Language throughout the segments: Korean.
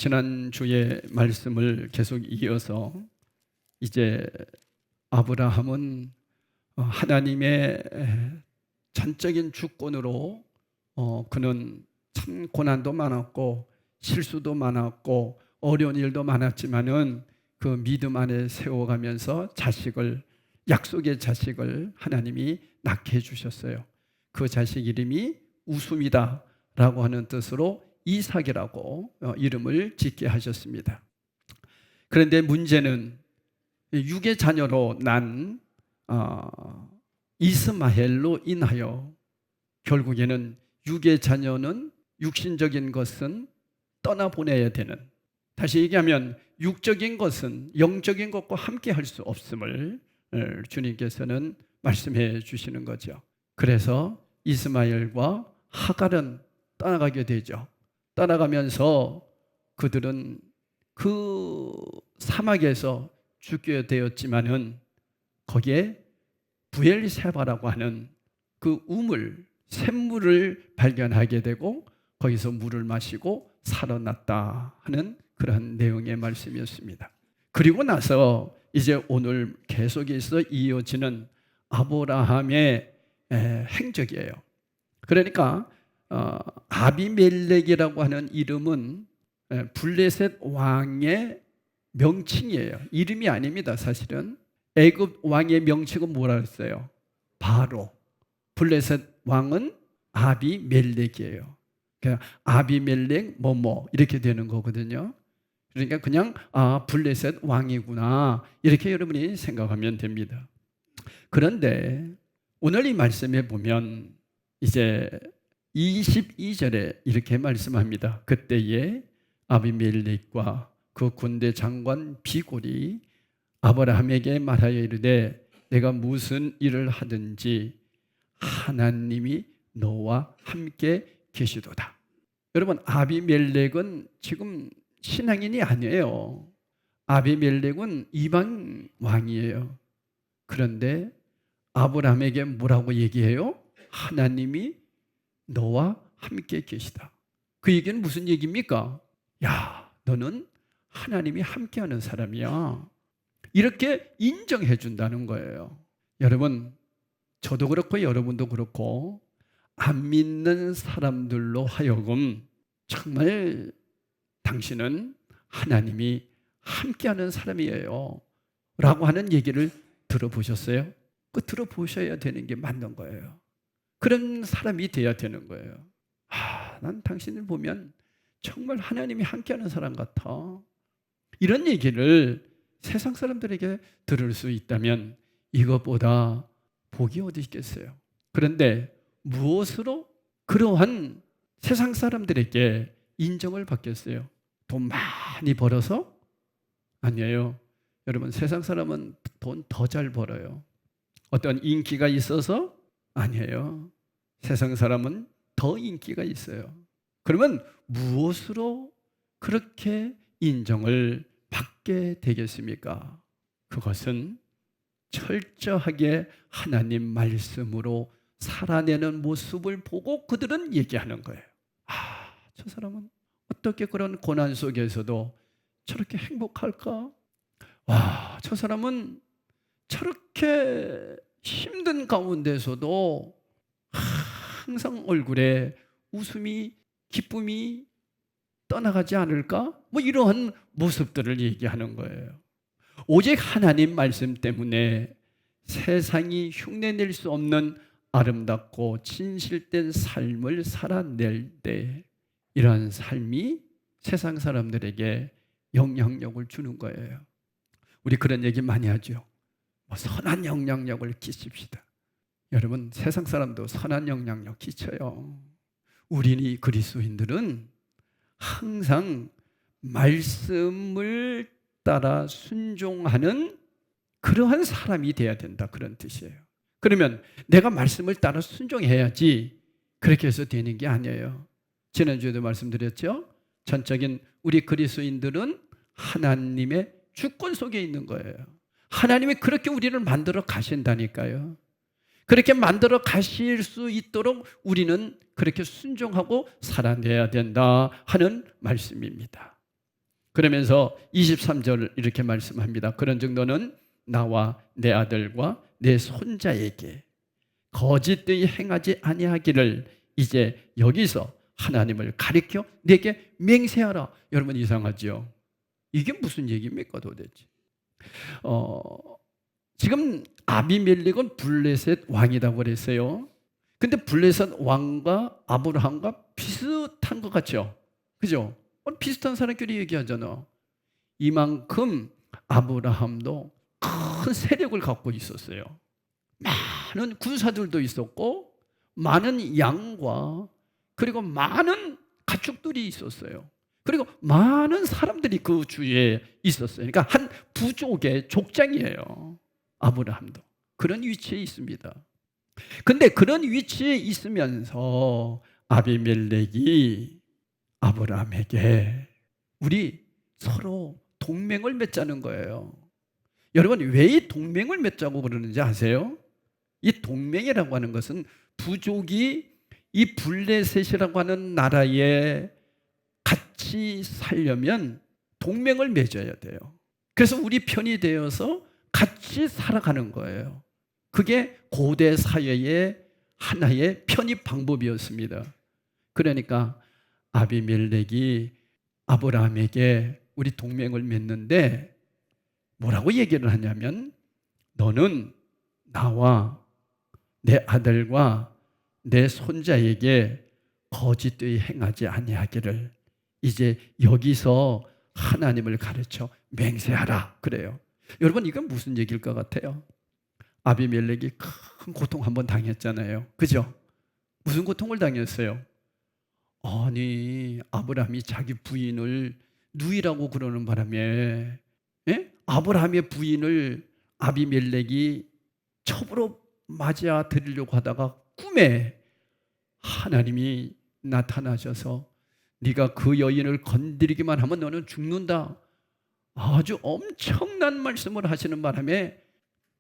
지난주의 말씀을 계속 이어서 이제 아브라함은 하나님의 전적인 주권으로 그는 참 고난도 많았고 실수도 많았고 어려운 일도 많았지만은 그 믿음 안에 세워가면서 약속의 자식을 하나님이 낳게 해주셨어요. 그 자식 이름이 웃음이다 라고 하는 뜻으로 이삭이라고 이름을 짓게 하셨습니다. 그런데 문제는 육의 자녀로 난 이스마엘로 인하여 결국에는 육의 자녀는 육신적인 것은 떠나보내야 되는, 다시 얘기하면 육적인 것은 영적인 것과 함께 할 수 없음을 주님께서는 말씀해 주시는 거죠. 그래서 이스마엘과 하갈은 떠나가게 되죠. 떠나가면서 그들은 그 사막에서 죽게 되었지만은 거기에 부엘세바라고 하는 그 샘물을 발견하게 되고 거기서 물을 마시고 살아났다 하는 그러한 내용의 말씀이었습니다. 그리고 나서 이제 오늘 계속해서 이어지는 아브라함의 행적이에요. 그러니까 아비멜렉이라고 하는 이름은 블레셋 왕의 명칭이에요. 이름이 아닙니다. 사실은 애굽 왕의 명칭은 뭐라 했어요? 바로. 블레셋 왕은 아비멜렉이에요. 그러니까 아비멜렉 뭐뭐 이렇게 되는 거거든요. 그러니까 그냥 블레셋 왕이구나 이렇게 여러분이 생각하면 됩니다. 그런데 오늘 이 말씀에 보면 이제 22절에 이렇게 말씀합니다. 그때에 아비멜렉과 그 군대 장관 비골이 아브라함에게 말하여 이르되 내가 무슨 일을 하든지 하나님이 너와 함께 계시도다. 여러분, 아비멜렉은 지금 신앙인이 아니에요. 아비멜렉은 이방 왕이에요. 그런데 아브라함에게 뭐라고 얘기해요? 하나님이 너와 함께 계시다. 그 얘기는 무슨 얘기입니까? 야, 너는 하나님이 함께하는 사람이야. 이렇게 인정해 준다는 거예요. 여러분, 저도 그렇고 여러분도 그렇고 안 믿는 사람들로 하여금 정말 당신은 하나님이 함께하는 사람이에요 라고 하는 얘기를 들어보셨어요? 그 들어보셔야 되는 게 맞는 거예요. 그런 사람이 돼야 되는 거예요. 난 당신을 보면 정말 하나님이 함께하는 사람 같아. 이런 얘기를 세상 사람들에게 들을 수 있다면 이것보다 복이 어디 있겠어요? 그런데 무엇으로 그러한 세상 사람들에게 인정을 받겠어요? 돈 많이 벌어서? 아니에요. 여러분, 세상 사람은 돈 더 잘 벌어요. 어떤 인기가 있어서? 아니에요. 세상 사람은 더 인기가 있어요. 그러면 무엇으로 그렇게 인정을 받게 되겠습니까? 그것은 철저하게 하나님 말씀으로 살아내는 모습을 보고 그들은 얘기하는 거예요. 저 사람은 어떻게 그런 고난 속에서도 저렇게 행복할까? 저 사람은 저렇게 힘든 가운데서도 항상 얼굴에 웃음이, 기쁨이 떠나가지 않을까? 이러한 모습들을 얘기하는 거예요. 오직 하나님 말씀 때문에 세상이 흉내낼 수 없는 아름답고 진실된 삶을 살아낼 때 이러한 삶이 세상 사람들에게 영향력을 주는 거예요. 우리 그런 얘기 많이 하죠. 선한 영향력을 끼칩시다. 여러분, 세상 사람도 선한 영향력 끼쳐요. 우리 그리스도인들은 항상 말씀을 따라 순종하는 그러한 사람이 돼야 된다, 그런 뜻이에요. 그러면 내가 말씀을 따라 순종해야지 그렇게 해서 되는 게 아니에요. 지난주에도 말씀드렸죠. 전적인 우리 그리스도인들은 하나님의 주권 속에 있는 거예요. 하나님이 그렇게 우리를 만들어 가신다니까요. 그렇게 만들어 가실 수 있도록 우리는 그렇게 순종하고 살아내야 된다 하는 말씀입니다. 그러면서 23절 이렇게 말씀합니다. 그런 정도는 나와 내 아들과 내 손자에게 거짓되이 행하지 아니하기를 이제 여기서 하나님을 가리켜 내게 맹세하라. 여러분 이상하죠? 이게 무슨 얘기입니까 도대체? 지금 아비멜렉은 블레셋 왕이라고 그랬어요. 근데 블레셋 왕과 아브라함과 비슷한 것 같죠? 그죠? 비슷한 사람끼리 얘기하잖아. 이만큼 아브라함도 큰 세력을 갖고 있었어요. 많은 군사들도 있었고 많은 양과 그리고 많은 가축들이 있었어요. 그리고 많은 사람들이 그 주위에 있었어요. 그러니까 한 부족의 족장이에요. 아브라함도 그런 위치에 있습니다. 근데 그런 위치에 있으면서 아비멜렉이 아브라함에게 우리 서로 동맹을 맺자는 거예요. 여러분 왜 이 동맹을 맺자고 그러는지 아세요? 이 동맹이라고 하는 것은 부족이 이 블레셋이라고 하는 나라에 같이 살려면 동맹을 맺어야 돼요. 그래서 우리 편이 되어서 같이 살아가는 거예요. 그게 고대 사회의 하나의 편입 방법이었습니다. 그러니까 아비멜렉이 아브라함에게 우리 동맹을 맺는데 뭐라고 얘기를 하냐면 너는 나와 내 아들과 내 손자에게 거짓되이 행하지 아니하기를 이제 여기서 하나님을 가르쳐 맹세하라 그래요. 여러분 이건 무슨 얘기일 것 같아요? 아비멜렉이 큰 고통 한번 당했잖아요. 그죠? 무슨 고통을 당했어요? 아니 아브라함이 자기 부인을 누이라고 그러는 바람에 아브라함의 부인을 아비멜렉이 첩으로 맞아 드리려고 하다가 꿈에 하나님이 나타나셔서 네가 그 여인을 건드리기만 하면 너는 죽는다. 아주 엄청난 말씀을 하시는 바람에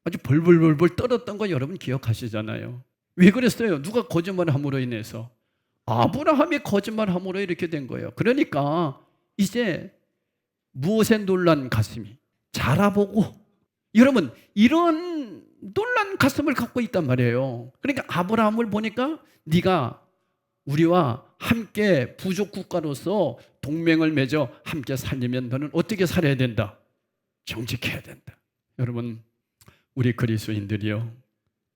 아주 벌벌벌벌 떨었던 거 여러분 기억하시잖아요. 왜 그랬어요? 누가 거짓말함으로 인해서 아브라함이 거짓말함으로 이렇게 된 거예요. 그러니까 이제 무엇에 놀란 가슴이 자라보고 여러분 이런 놀란 가슴을 갖고 있단 말이에요. 그러니까 아브라함을 보니까 네가 우리와 함께 부족 국가로서 동맹을 맺어 함께 살려면 너는 어떻게 살아야 된다? 정직해야 된다. 여러분 우리 그리스도인들이요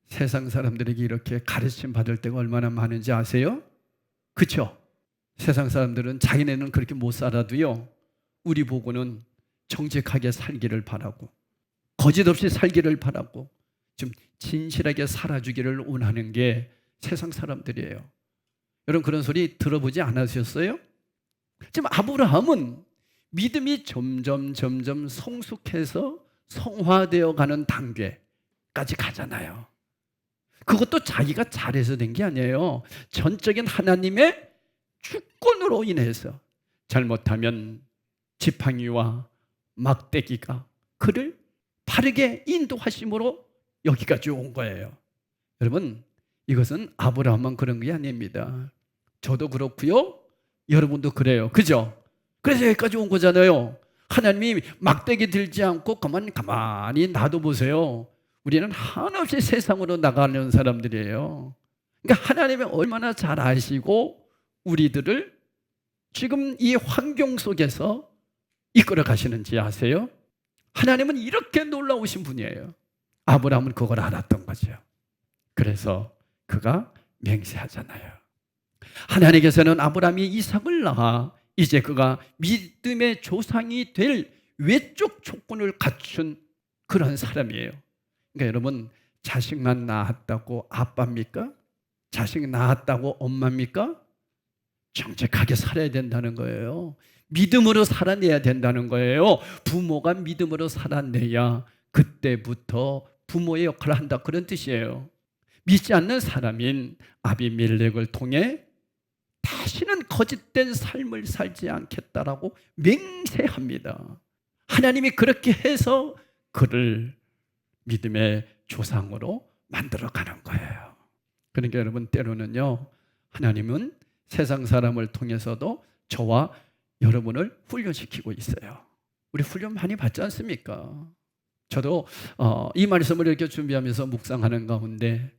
세상 사람들에게 이렇게 가르침 받을 때가 얼마나 많은지 아세요? 그렇죠? 세상 사람들은 자기네는 그렇게 못 살아도요 우리 보고는 정직하게 살기를 바라고 거짓 없이 살기를 바라고 좀 진실하게 살아주기를 원하는 게 세상 사람들이에요. 여러분 그런 소리 들어보지 않으셨어요? 지금 아브라함은 믿음이 점점 성숙해서 성화되어 가는 단계까지 가잖아요. 그것도 자기가 잘해서 된 게 아니에요. 전적인 하나님의 주권으로 인해서 잘못하면 지팡이와 막대기가 그를 바르게 인도하심으로 여기까지 온 거예요. 여러분 이것은 아브라함만 그런 게 아닙니다. 저도 그렇고요. 여러분도 그래요. 그죠? 그래서 여기까지 온 거잖아요. 하나님이 막대기 들지 않고 가만히 놔둬보세요. 우리는 한없이 세상으로 나가는 사람들이에요. 그러니까 하나님이 얼마나 잘 아시고 우리들을 지금 이 환경 속에서 이끌어 가시는지 아세요? 하나님은 이렇게 놀라우신 분이에요. 아브라함은 그걸 알았던 거죠. 그래서 그가 맹세하잖아요. 하나님께서는 아브라함이 이삭을 낳아 이제 그가 믿음의 조상이 될 외적 조건을 갖춘 그런 사람이에요. 그러니까 여러분 자식만 낳았다고 아빠입니까? 자식 낳았다고 엄마입니까? 정직하게 살아야 된다는 거예요. 믿음으로 살아내야 된다는 거예요. 부모가 믿음으로 살아내야 그때부터 부모의 역할을 한다 그런 뜻이에요. 믿지 않는 사람인 아비멜렉을 통해 다시는 거짓된 삶을 살지 않겠다라고 맹세합니다. 하나님이 그렇게 해서 그를 믿음의 조상으로 만들어가는 거예요. 그러니까 여러분 때로는요 하나님은 세상 사람을 통해서도 저와 여러분을 훈련시키고 있어요. 우리 훈련 많이 받지 않습니까? 저도 이 말씀을 이렇게 준비하면서 묵상하는 가운데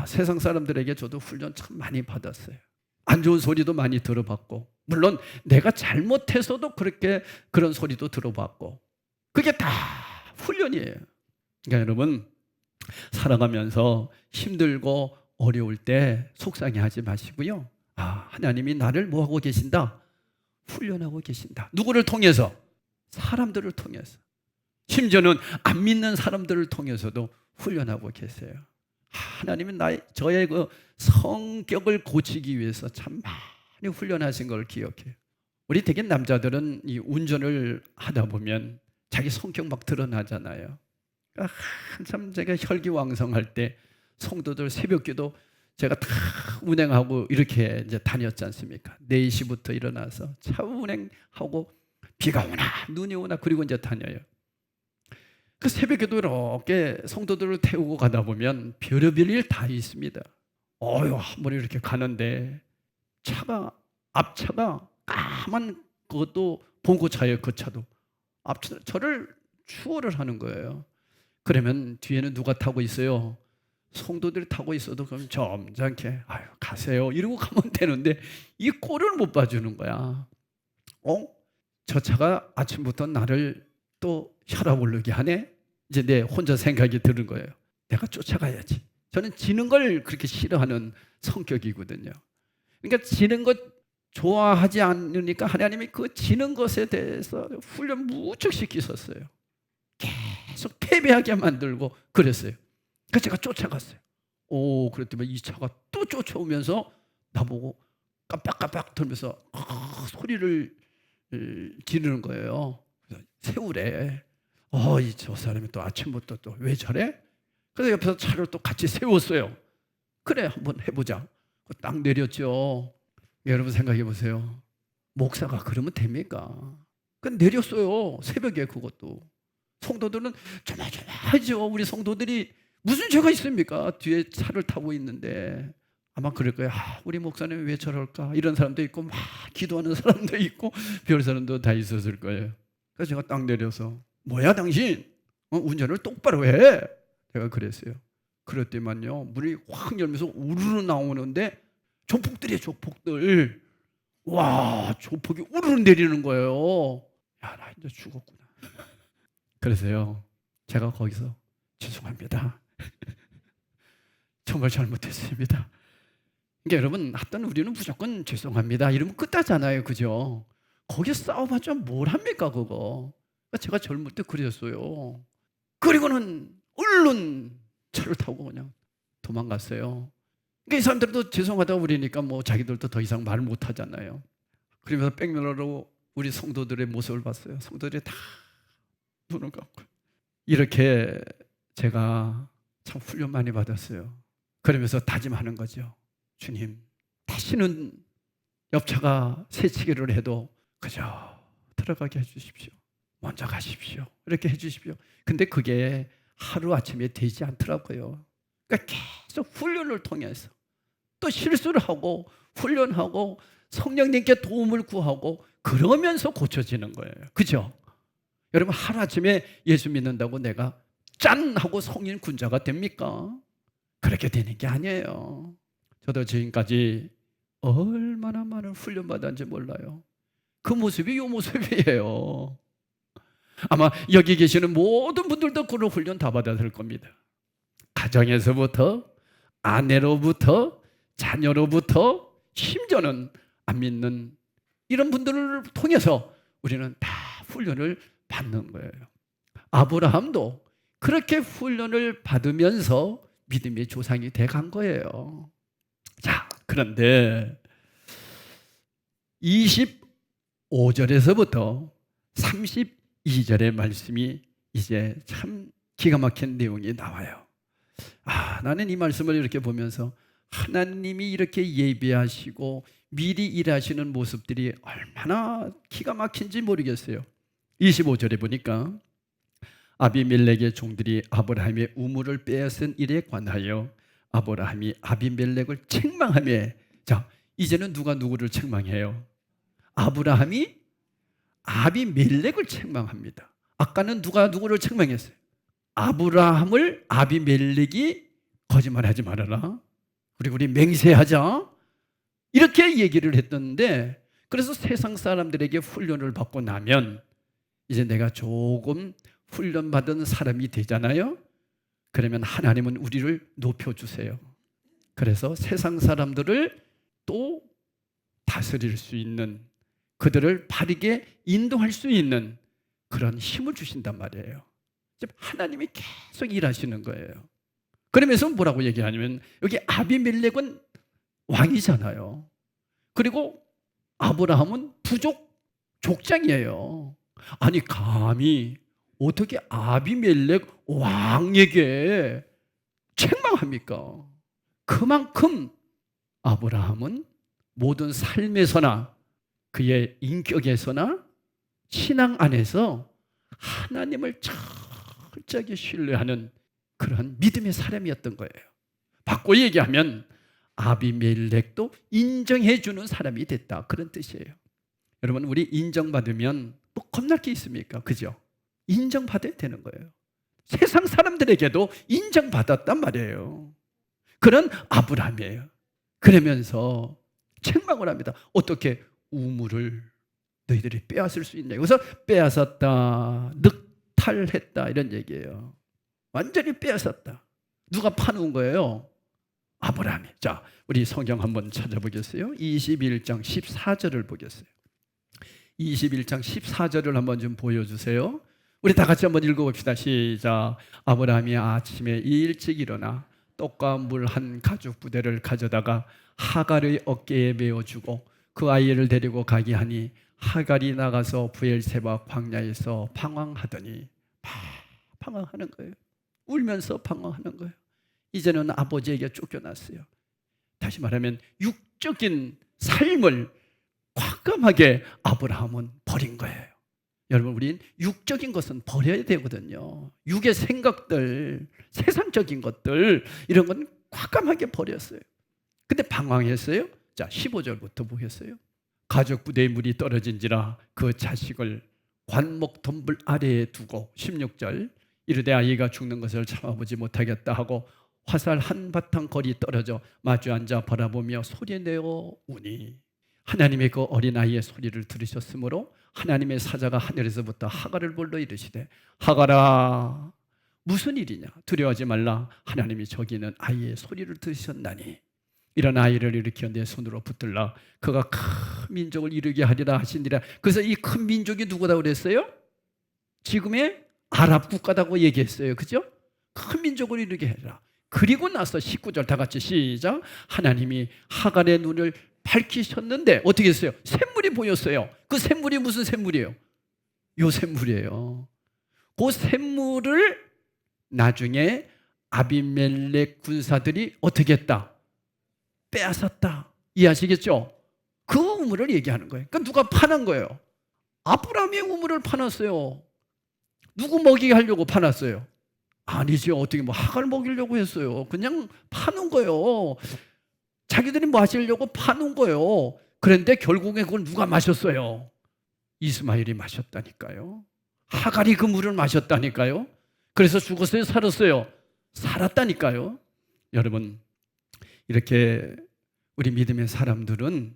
세상 사람들에게 저도 훈련 참 많이 받았어요. 안 좋은 소리도 많이 들어봤고, 물론 내가 잘못해서도 그런 소리도 들어봤고, 그게 다 훈련이에요. 그러니까 여러분, 살아가면서 힘들고 어려울 때 속상해하지 마시고요. 하나님이 나를 뭐하고 계신다? 훈련하고 계신다. 누구를 통해서? 사람들을 통해서. 심지어는 안 믿는 사람들을 통해서도 훈련하고 계세요. 하나님은 저의 그 성격을 고치기 위해서 참 많이 훈련하신 걸 기억해요. 우리 대개 남자들은 이 운전을 하다 보면 자기 성격 막 드러나잖아요. 그러니까 한참 제가 혈기왕성할 때 성도들 새벽기도 제가 다 운행하고 이렇게 이제 다녔지 않습니까? 4시부터 일어나서 차 운행하고 비가 오나 눈이 오나 그리고 이제 다녀요. 그 새벽에도 이렇게 성도들을 태우고 가다 보면 별의별 일 다 있습니다. 한번 이렇게 가는데 앞차가 까만 그것도 봉고차예요. 그 차도 앞차 저를 추월을 하는 거예요. 그러면 뒤에는 누가 타고 있어요? 성도들이 타고 있어도 그럼 점잖게 가세요 이러고 가면 되는데 이 꼴을 못 봐주는 거야. 저 차가 아침부터 나를 또 혈압 오르게 하네. 이제 내 혼자 생각이 드는 거예요. 내가 쫓아가야지. 저는 지는 걸 그렇게 싫어하는 성격이거든요. 그러니까 지는 것 좋아하지 않으니까 하나님이 그 지는 것에 대해서 훈련 무척 시키셨어요. 계속 패배하게 만들고 그랬어요. 그래서 제가 쫓아갔어요. 그랬더니 이 차가 또 쫓아오면서 나보고 깜빡깜빡 돌면서 소리를 지르는 거예요. 세우래. 저 사람이 또 아침부터 또 왜 저래? 그래서 옆에서 차를 또 같이 세웠어요. 그래, 한번 해보자. 딱 내렸죠. 여러분 생각해 보세요. 목사가 그러면 됩니까? 내렸어요. 새벽에 그것도. 성도들은 조마조마하죠. 우리 성도들이 무슨 죄가 있습니까? 뒤에 차를 타고 있는데 아마 그럴 거예요. 우리 목사님 왜 저럴까? 이런 사람도 있고 막 기도하는 사람도 있고 별 사람도 다 있었을 거예요. 그래서 제가 딱 내려서 뭐야 당신? 운전을 똑바로 해. 제가 그랬어요. 그랬더니만요 문이 확 열면서 우르르 나오는데 조폭들이에요. 조폭들. 와, 조폭이 우르르 내리는 거예요. 나 이제 죽었구나. 그래서요 제가 거기서 죄송합니다. 정말 잘못했습니다. 그러니까 여러분, 하여튼 우리는 무조건 죄송합니다 이러면 끝나잖아요. 그죠? 거기 싸워봤자 뭘 합니까 그거. 제가 젊을 때 그랬어요. 그리고는 얼른 차를 타고 그냥 도망갔어요. 그러니까 이 사람들도 죄송하다고 그러니까 뭐 자기들도 더 이상 말을 못 하잖아요. 그러면서 백밀러로 우리 성도들의 모습을 봤어요. 성도들이 다 눈을 감고. 이렇게 제가 참 훈련 많이 받았어요. 그러면서 다짐하는 거죠. 주님, 다시는 옆차가 새치기를 해도 그저 들어가게 해주십시오. 먼저 가십시오. 이렇게 해주십시오. 근데 그게 하루아침에 되지 않더라고요. 그러니까 계속 훈련을 통해서 또 실수를 하고 훈련하고 성령님께 도움을 구하고 그러면서 고쳐지는 거예요. 그죠? 여러분, 하루아침에 예수 믿는다고 내가 짠 하고 성인 군자가 됩니까? 그렇게 되는 게 아니에요. 저도 지금까지 얼마나 많은 훈련 받았는지 몰라요. 그 모습이 이 모습이에요. 아마 여기 계시는 모든 분들도 그런 훈련 다 받아야 될 겁니다. 가정에서부터, 아내로부터, 자녀로부터, 심지어는 안 믿는 이런 분들을 통해서 우리는 다 훈련을 받는 거예요. 아브라함도 그렇게 훈련을 받으면서 믿음의 조상이 돼 간 거예요. 자, 그런데 25절에서부터 32절의 말씀이 이제 참 기가 막힌 내용이 나와요. 나는 이 말씀을 이렇게 보면서 하나님이 이렇게 예비하시고 미리 일하시는 모습들이 얼마나 기가 막힌지 모르겠어요. 25절에 보니까 아비멜렉의 종들이 아브라함의 우물을 빼앗은 일에 관하여 아브라함이 아비멜렉을 책망하며, 자, 이제는 누가 누구를 책망해요? 아브라함이 아비멜렉을 책망합니다. 아까는 누가 누구를 책망했어요? 아브라함을 아비멜렉이 거짓말하지 말아라, 그리고 우리 맹세하자, 이렇게 얘기를 했던데, 그래서 세상 사람들에게 훈련을 받고 나면 이제 내가 조금 훈련받은 사람이 되잖아요. 그러면 하나님은 우리를 높여주세요. 그래서 세상 사람들을 또 다스릴 수 있는, 그들을 바르게 인도할 수 있는 그런 힘을 주신단 말이에요. 하나님이 계속 일하시는 거예요. 그러면서 뭐라고 얘기하냐면, 여기 아비멜렉은 왕이잖아요. 그리고 아브라함은 부족 족장이에요. 아니 감히 어떻게 아비멜렉 왕에게 책망합니까? 그만큼 아브라함은 모든 삶에서나 그의 인격에서나 신앙 안에서 하나님을 철저하게 신뢰하는 그런 믿음의 사람이었던 거예요. 바꿔 얘기하면 아비멜렉도 인정해 주는 사람이 됐다, 그런 뜻이에요. 여러분, 우리 인정받으면 뭐 겁날 게 있습니까? 그죠? 인정받아야 되는 거예요. 세상 사람들에게도 인정받았단 말이에요. 그런 아브라함이에요. 그러면서 책망을 합니다. 어떻게 우물을 너희들이 빼앗을 수 있냐? 그래서 빼앗았다, 늑탈했다, 이런 얘기예요. 완전히 빼앗았다. 누가 파놓은 거예요? 아브라함이. 자, 우리 성경 한번 찾아보겠어요? 21장 14절을 보겠어요. 21장 14절을 한번 좀 보여주세요. 우리 다 같이 한번 읽어봅시다. 시작. 아브라함이 아침에 일찍 일어나 떡과 물 한 가죽 부대를 가져다가 하갈의 어깨에 메어주고 그 아이를 데리고 가게 하니, 하갈이 나가서 브엘세바 광야에서 방황하더니, 방황하는 거예요. 울면서 방황하는 거예요. 이제는 아버지에게 쫓겨났어요. 다시 말하면 육적인 삶을 과감하게 아브라함은 버린 거예요. 여러분, 우린 육적인 것은 버려야 되거든요. 육의 생각들, 세상적인 것들, 이런 건 과감하게 버렸어요. 근데 방황했어요. 자, 15절부터 보겠어요. 가족 부대의 물이 떨어진지라 그 자식을 관목 덤불 아래에 두고, 16절, 이르되 아이가 죽는 것을 참아보지 못하겠다 하고 화살 한바탕 거리 떨어져 마주 앉아 바라보며 소리내어 우니, 하나님의 그 어린아이의 소리를 들으셨으므로 하나님의 사자가 하늘에서부터 하갈을 불러 이르시되, 하갈아 무슨 일이냐, 두려워하지 말라, 하나님이 저기 있는 아이의 소리를 들으셨나니 이런 아이를 일으켜 내 손으로 붙들라, 그가 큰 민족을 이루게 하리라 하시니라. 그래서 이 큰 민족이 누구다 그랬어요? 지금의 아랍 국가다고 얘기했어요. 그죠? 큰 민족을 이루게 하리라. 그리고 나서 19절 다 같이 시작. 하나님이 하갈의 눈을 밝히셨는데 어떻게 했어요? 샘물이 보였어요. 그 샘물이 무슨 샘물이에요? 요 샘물이에요. 그 샘물을 나중에 아비멜렉 군사들이 어떻게 했다? 빼앗았다. 이해하시겠죠? 그 우물을 얘기하는 거예요. 그러니까 누가 파는 거예요? 아브라함의 우물을 파놨어요. 누구 먹이게 하려고 파놨어요? 아니죠. 어떻게 뭐 하갈 먹이려고 했어요. 그냥 파는 거예요. 자기들이 마시려고 파는 거예요. 그런데 결국에 그걸 누가 마셨어요? 이스마엘이 마셨다니까요. 하갈이 그 물을 마셨다니까요. 그래서 죽었어요? 살았어요? 살았다니까요. 여러분, 이렇게 우리 믿음의 사람들은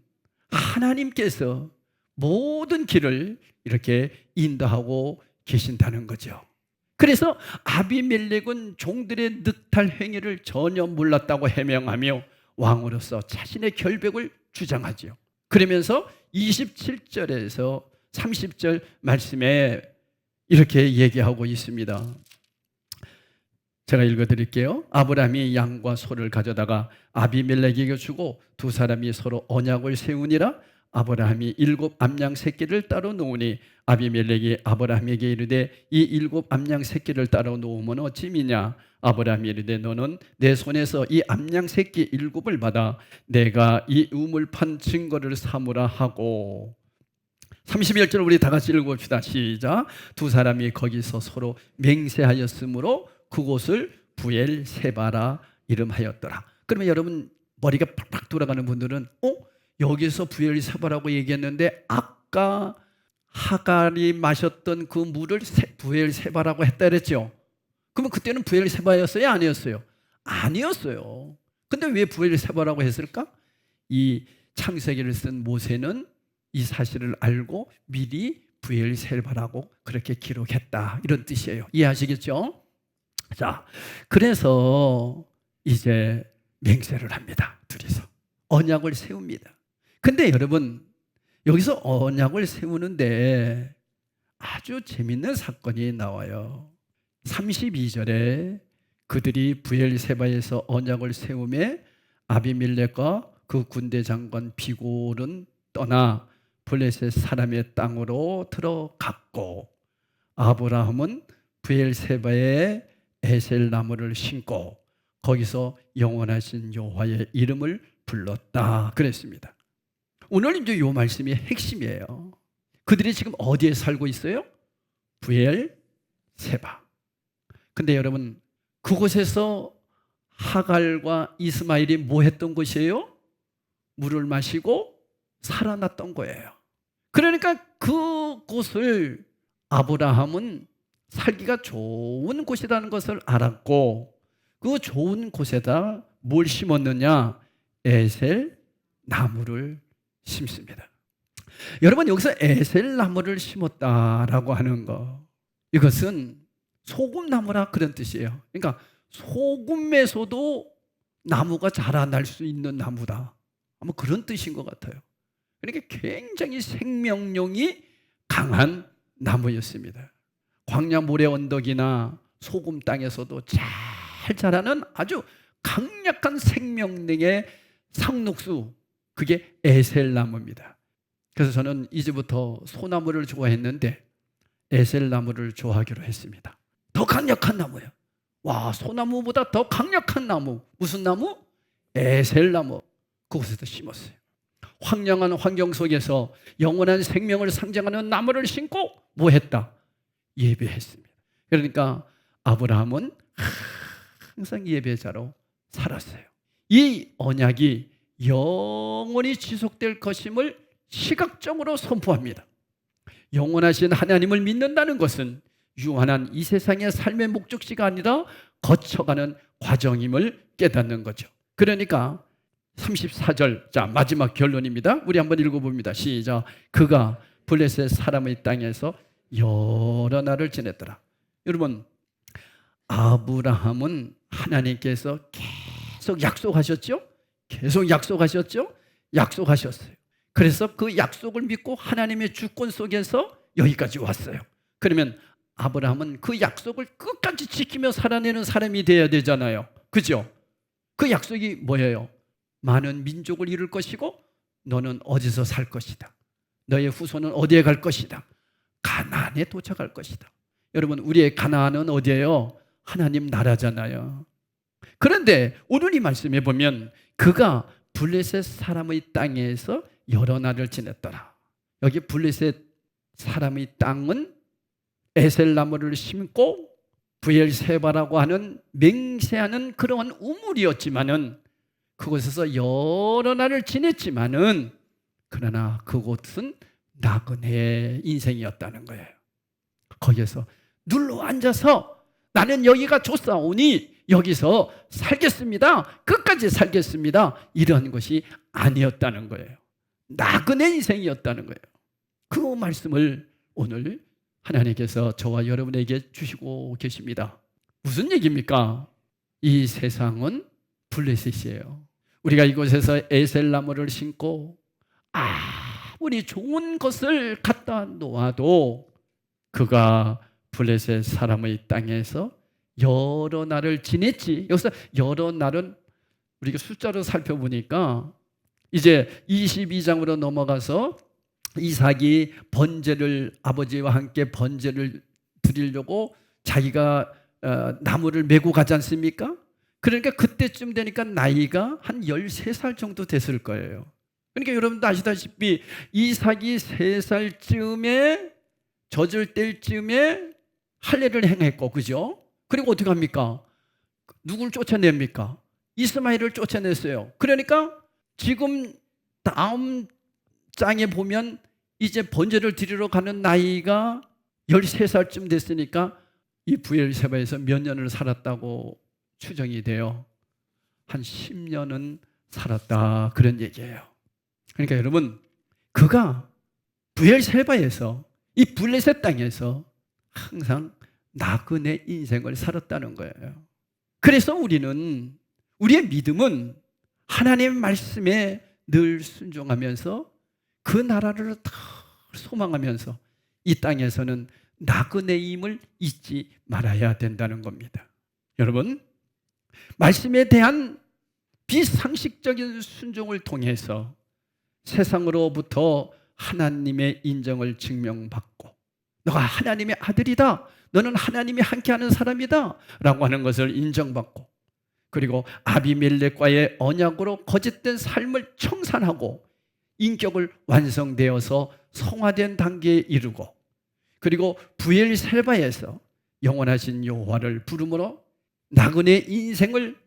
하나님께서 모든 길을 이렇게 인도하고 계신다는 거죠. 그래서 아비멜렉은 종들의 늑탈 행위를 전혀 몰랐다고 해명하며 왕으로서 자신의 결백을 주장하죠. 그러면서 27절에서 30절 말씀에 이렇게 얘기하고 있습니다. 제가 읽어드릴게요. 아브라함이 양과 소를 가져다가 아비멜렉에게 주고 두 사람이 서로 언약을 세우니라. 아브라함이 7 암양 새끼를 따로 놓으니 아비멜렉이 아브라함에게 이르되 이 7 암양 새끼를 따로 놓으면 어찌미냐. 아브라함이 이르되 너는 내 손에서 이 암양 새끼 7을 받아 내가 이 우물 판 증거를 삼으라 하고. 31절 우리 다 같이 읽어봅시다. 시작. 두 사람이 거기서 서로 맹세하였으므로 그곳을 부엘세바라 이름하였더라. 그러면 여러분 머리가 팍팍 돌아가는 분들은 여기서 부엘세바라고 얘기했는데 아까 하갈이 마셨던 그 물을 부엘세바라고 했다 그랬죠. 그러면 그때는 부엘세바였어요? 아니었어요? 아니었어요. 근데 왜 부엘세바라고 했을까? 이 창세기를 쓴 모세는 이 사실을 알고 미리 부엘세바라고 그렇게 기록했다, 이런 뜻이에요. 이해하시겠죠? 자, 그래서 이제 맹세를 합니다. 둘이서 언약을 세웁니다. 근데 여러분, 여기서 언약을 세우는데 아주 재밌는 사건이 나와요. 32절에 그들이 부엘세바에서 언약을 세우매 아비멜렉과 그 군대 장관 비골은 떠나 블레셋 사람의 땅으로 들어갔고, 아브라함은 부엘세바에 에셀 나무를 심고 거기서 영원하신 여호와의 이름을 불렀다 그랬습니다. 오늘 이제 이 말씀이 핵심이에요. 그들이 지금 어디에 살고 있어요? 부엘세바. 근데 여러분, 그곳에서 하갈과 이스마엘이 뭐 했던 곳이에요? 물을 마시고 살아났던 거예요. 그러니까 그곳을 아브라함은 살기가 좋은 곳이라는 것을 알았고, 그 좋은 곳에다 뭘 심었느냐? 에셀 나무를 심습니다. 여러분, 여기서 에셀 나무를 심었다라고 하는 거, 이것은 소금나무라 그런 뜻이에요. 그러니까 소금에서도 나무가 자라날 수 있는 나무다, 아마 그런 뜻인 것 같아요. 그러니까 굉장히 생명력이 강한 나무였습니다. 광야 모래 언덕이나 소금 땅에서도 잘 자라는 아주 강력한 생명력의 상록수, 그게 에셀나무입니다. 그래서 저는 이제부터 소나무를 좋아했는데 에셀나무를 좋아하기로 했습니다. 더 강력한 나무예요. 와, 소나무보다 더 강력한 나무. 무슨 나무? 에셀나무. 그곳에서 심었어요. 황량한 환경 속에서 영원한 생명을 상징하는 나무를 심고 뭐 했다? 예배했습니다. 그러니까 아브라함은 항상 예배자로 살았어요. 이 언약이 영원히 지속될 것임을 시각적으로 선포합니다. 영원하신 하나님을 믿는다는 것은 유한한 이 세상의 삶의 목적지가 아니라 거쳐가는 과정임을 깨닫는 거죠. 그러니까 34절, 자, 마지막 결론입니다. 우리 한번 읽어봅니다. 시작. 그가 블레셋 사람의 땅에서 여러 날을 지냈더라. 여러분, 아브라함은 하나님께서 계속 약속하셨죠? 계속 약속하셨죠? 약속하셨어요. 그래서 그 약속을 믿고 하나님의 주권 속에서 여기까지 왔어요. 그러면 아브라함은 그 약속을 끝까지 지키며 살아내는 사람이 되어야 되잖아요. 그죠? 그 약속이 뭐예요? 많은 민족을 이룰 것이고 너는 어디서 살 것이다. 너의 후손은 어디에 갈 것이다. 가나안에 도착할 것이다. 여러분, 우리의 가나안은 어디예요? 하나님 나라잖아요. 그런데 오늘 이 말씀에 보면 그가 블레셋 사람의 땅에서 여러 날을 지냈더라. 여기 블레셋 사람의 땅은 에셀나무를 심고 부엘세바라고 하는 맹세하는 그러한 우물이었지만은, 그곳에서 여러 날을 지냈지만은, 그러나 그곳은 나그네의 인생이었다는 거예요. 거기에서 눌러 앉아서 나는 여기가 좋사오니 여기서 살겠습니다, 끝까지 살겠습니다, 이런 것이 아니었다는 거예요. 나그네 인생이었다는 거예요. 그 말씀을 오늘 하나님께서 저와 여러분에게 주시고 계십니다. 무슨 얘기입니까? 이 세상은 블레셋이에요. 우리가 이곳에서 에셀나무를 심고 아무리 좋은 것을 갖다 놓아도 그가 블레셋 사람의 땅에서 여러 날을 지냈지. 여기서 여러 날은 우리가 숫자로 살펴보니까 이제 22장으로 넘어가서 이삭이 번제를, 아버지와 함께 번제를 드리려고 자기가 나무를 메고 가지 않습니까? 그러니까 그때쯤 되니까 나이가 한 13살 정도 됐을 거예요. 그러니까 여러분도 아시다시피 이삭이 3살쯤에 젖을 뗄 쯤에 할례를 행했고, 그죠? 그리고 어떻게 합니까? 누굴 쫓아냅니까? 이스마엘을 쫓아냈어요. 그러니까 지금 다음 장에 보면 이제 번제를 드리러 가는 나이가 13살쯤 됐으니까 이 브엘세바에서 몇 년을 살았다고 추정이 돼요. 한 10년은 살았다, 그런 얘기예요. 그러니까 여러분, 그가 브엘세바에서, 이 블레셋 땅에서 항상 나그네 인생을 살았다는 거예요. 그래서 우리는, 우리의 믿음은 하나님의 말씀에 늘 순종하면서 그 나라를 다 소망하면서 이 땅에서는 나그네임을 잊지 말아야 된다는 겁니다. 여러분, 말씀에 대한 비상식적인 순종을 통해서 세상으로부터 하나님의 인정을 증명받고, 너가 하나님의 아들이다, 너는 하나님이 함께하는 사람이다 라고 하는 것을 인정받고, 그리고 아비멜렉과의 언약으로 거짓된 삶을 청산하고 인격을 완성되어서 성화된 단계에 이르고, 그리고 브엘세바에서 영원하신 여호와를 부름으로 나그네 인생을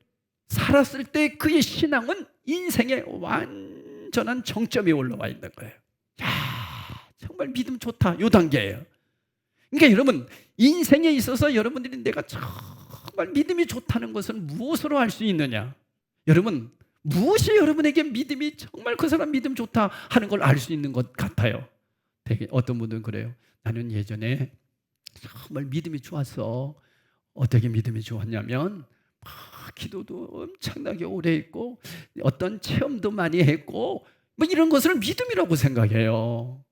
살았을 때 그의 신앙은 인생의 완전한 정점에 올라와 있는 거예요. 야, 정말 믿음 좋다, 이 단계예요. 그러니까 여러분, 인생에 있어서 여러분들이 내가 정말 믿음이 좋다는 것은 무엇으로 알 수 있느냐? 여러분, 무엇이 여러분에게 믿음이 정말 그 사람 믿음 좋다 하는 걸 알 수 있는 것 같아요? 되게 어떤 분들은 그래요. 나는 예전에 정말 믿음이 좋았어. 어떻게 믿음이 좋았냐면 기도도 엄청나게 오래 했고 어떤 체험도 많이 했고 뭐 이런 것을 믿음이라고 생각해요.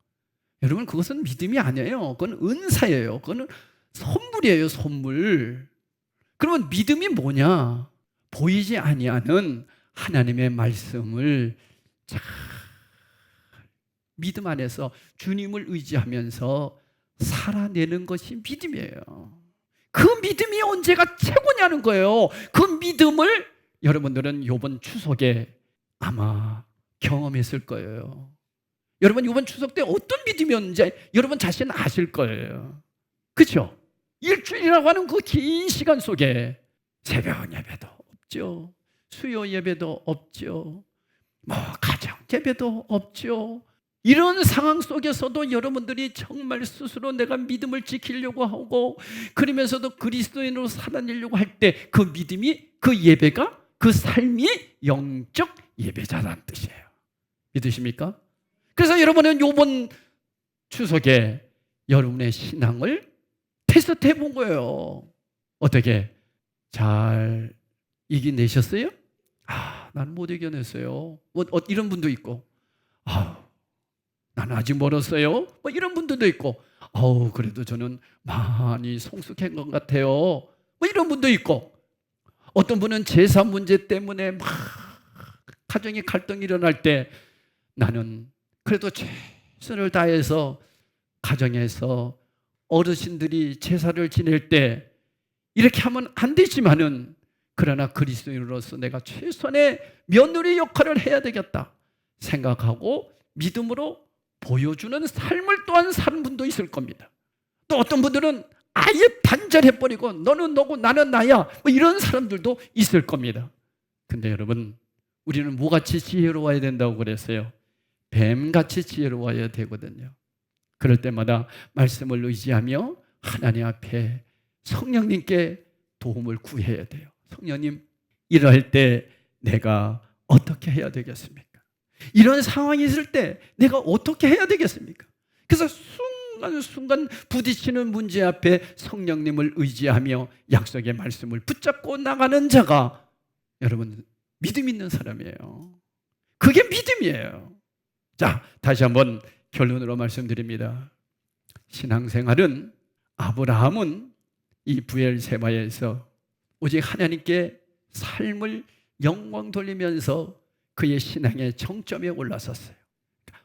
여러분, 그것은 믿음이 아니에요. 그건 은사예요. 그건 선물이에요, 선물. 그러면 믿음이 뭐냐? 보이지 아니하는 하나님의 말씀을 잘 믿음 안에서 주님을 의지하면서 살아내는 것이 믿음이에요. 그 믿음이 언제가 최고냐는 거예요. 그 믿음을 여러분들은 이번 추석에 아마 경험했을 거예요. 여러분, 이번 추석 때 어떤 믿음이었는지 여러분 자신 아실 거예요. 그렇죠? 일주일이라고 하는 그 긴 시간 속에 새벽 예배도 없죠, 수요 예배도 없죠, 뭐 가정 예배도 없죠. 이런 상황 속에서도 여러분들이 정말 스스로 내가 믿음을 지키려고 하고 그러면서도 그리스도인으로 살아내려고 할 때 그 믿음이, 그 예배가, 그 삶이 영적 예배자라는 뜻이에요. 믿으십니까? 그래서 여러분은 이번 추석에 여러분의 신앙을 테스트 해본 거예요. 어떻게? 잘 이겨내셨어요? 나는 못 이겨냈어요. 이런 분도 있고, 나는 아직 멀었어요. 뭐 이런 분들도 있고, 그래도 저는 많이 성숙한 것 같아요. 뭐 이런 분도 있고, 어떤 분은 제사 문제 때문에 막 가정의 갈등이 일어날 때 나는 그래도 최선을 다해서 가정에서 어르신들이 제사를 지낼 때 이렇게 하면 안 되지만은 그러나 그리스도인으로서 내가 최선의 며느리 역할을 해야 되겠다 생각하고 믿음으로 보여주는 삶을 또한 사는 분도 있을 겁니다. 또 어떤 분들은 아예 단절해버리고 너는 너고 나는 나야 뭐 이런 사람들도 있을 겁니다. 근데 여러분, 우리는 뭐같이 지혜로워야 된다고 그랬어요? 뱀같이 지혜로워야 되거든요. 그럴 때마다 말씀을 의지하며 하나님 앞에 성령님께 도움을 구해야 돼요. 성령님, 이럴 때 내가 어떻게 해야 되겠습니까? 이런 상황이 있을 때 내가 어떻게 해야 되겠습니까? 그래서 순간순간 부딪히는 문제 앞에 성령님을 의지하며 약속의 말씀을 붙잡고 나가는 자가 여러분 믿음 있는 사람이에요. 그게 믿음이에요. 자, 다시 한번 결론으로 말씀드립니다. 신앙생활은, 아브라함은 이 브엘세바에서 오직 하나님께 삶을 영광 돌리면서 그의 신앙의 정점에 올라섰어요.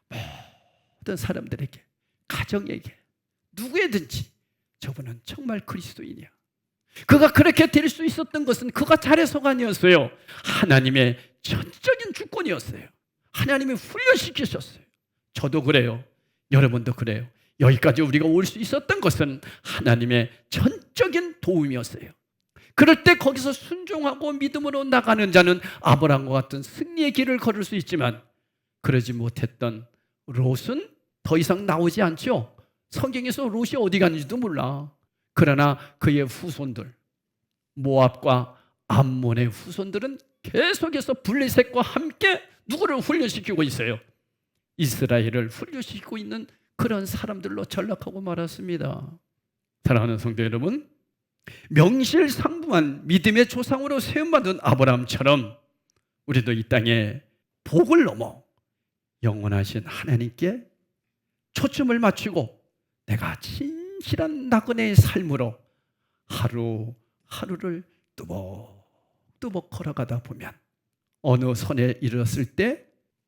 모든 사람들에게, 가정에게, 누구에든지 저분은 정말 그리스도인이야. 그가 그렇게 될 수 있었던 것은 그가 잘해서가 아니었어요. 하나님의 전적인 주권이었어요. 하나님이 훈련시키셨어요. 저도 그래요. 여러분도 그래요. 여기까지 우리가 올 수 있었던 것은 하나님의 전적인 도움이었어요. 그럴 때 거기서 순종하고 믿음으로 나가는 자는 아브라함과 같은 승리의 길을 걸을 수 있지만, 그러지 못했던 롯은 더 이상 나오지 않죠. 성경에서 롯이 어디 갔는지도 몰라. 그러나 그의 후손들, 모압과 암몬의 후손들은 계속해서 블레셋과 함께 누구를 훈련시키고 있어요? 이스라엘을 훈련시키고 있는 그런 사람들로 전락하고 말았습니다. 사랑하는 성도 여러분, 명실상부한 믿음의 조상으로 세움받은 아브라함처럼 우리도 이 땅에 복을 넘어 영원하신 하나님께 초점을 맞추고 내가 진실한 나그네의 삶으로 하루하루를 뚜벅뚜벅 걸어가다 보면 어느 선에 이르렀을 때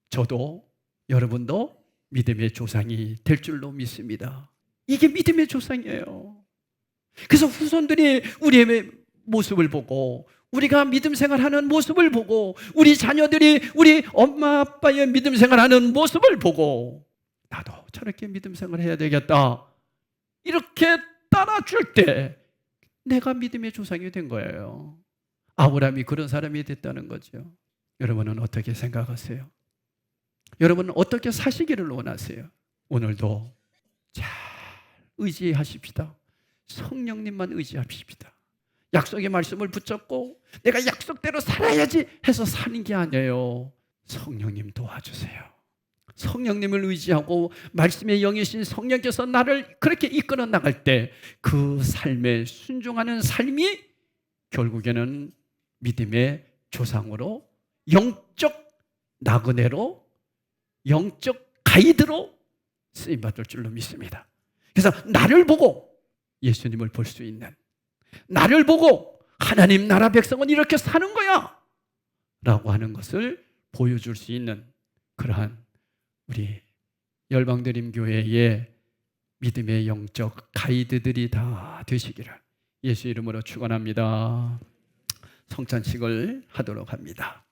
저도 여러분도 믿음의 조상이 될 줄로 믿습니다. 이게 믿음의 조상이에요. 그래서 후손들이 우리의 모습을 보고, 우리가 믿음 생활하는 모습을 보고, 우리 자녀들이 우리 엄마 아빠의 믿음 생활하는 모습을 보고 나도 저렇게 믿음 생활해야 되겠다, 이렇게 따라줄 때 내가 믿음의 조상이 된 거예요. 아브라함이 그런 사람이 됐다는 거죠. 여러분은 어떻게 생각하세요? 여러분은 어떻게 사시기를 원하세요? 오늘도 잘 의지하십시다. 성령님만 의지합시다. 약속의 말씀을 붙잡고 내가 약속대로 살아야지 해서 사는 게 아니에요. 성령님 도와주세요. 성령님을 의지하고 말씀의 영이신 성령께서 나를 그렇게 이끌어 나갈 때 그 삶에 순종하는 삶이 결국에는 믿음의 조상으로, 영적 나그네로, 영적 가이드로 쓰임받을 줄로 믿습니다. 그래서 나를 보고 예수님을 볼 수 있는, 나를 보고 하나님 나라 백성은 이렇게 사는 거야 라고 하는 것을 보여줄 수 있는 그러한 우리 열방드림교회의 믿음의 영적 가이드들이 다 되시기를 예수 이름으로 축원합니다. 성찬식을 하도록 합니다.